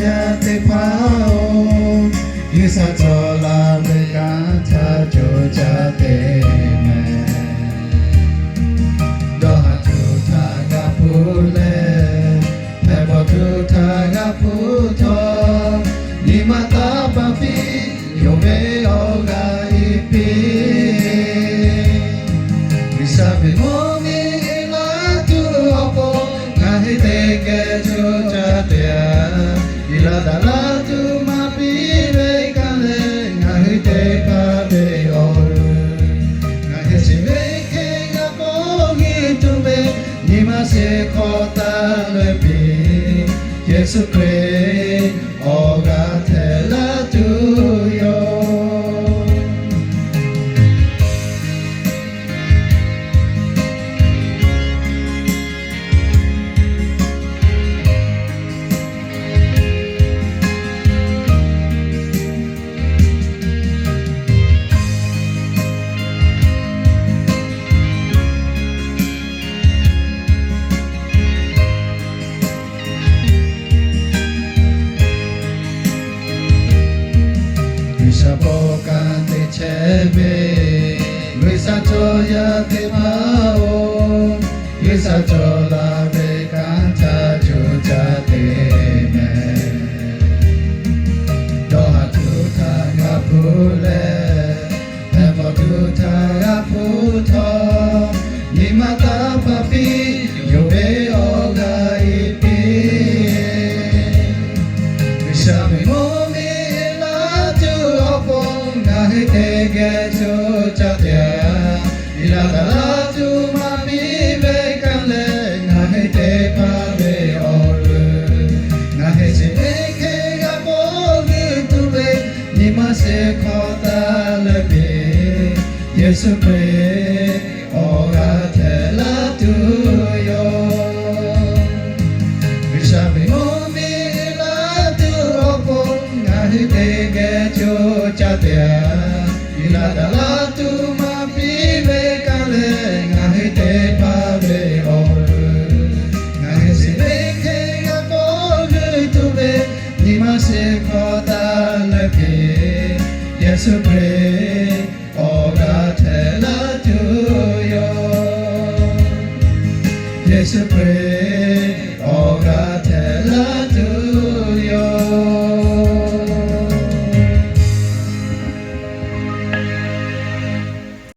ya te phao ye sa cho la me ka cha cho cha te me do ha tu tha ga pu le me bo tu tha ga pu tho ni ma ta pa pi yo me o ga I pi vi sa be mo mi la tu o po ga he te ke cho cha te ila da la tu ma pi ve ka le ga he te pa be o ga he si ve ke ga po gi tu be ni ma se ko ta le pi Yesu Christ o ga te la tu yo sa po ka te che be we sa cho ya te ma o ye sa cho la be ka cha cho cha te me do ha tu tha ga pu le me mo tu tha ga pu tho ni ma ta pa pi yo be o ga I pi we sa me mo ke cho cha tia ila da tu ma mi ve kan le na he te pa ve o lu na he se ke ga po ge tu ve ni ma se kho ta le be Yesu pe o ga te la tu yo vi sa me mo mi la tu o po na he te ke cho cha tia ila da la tu ma pi ve ka le nga he te pa ve o nga he se ve ke ga po ge tu ve ni ma se ko ta le ke Yesu pre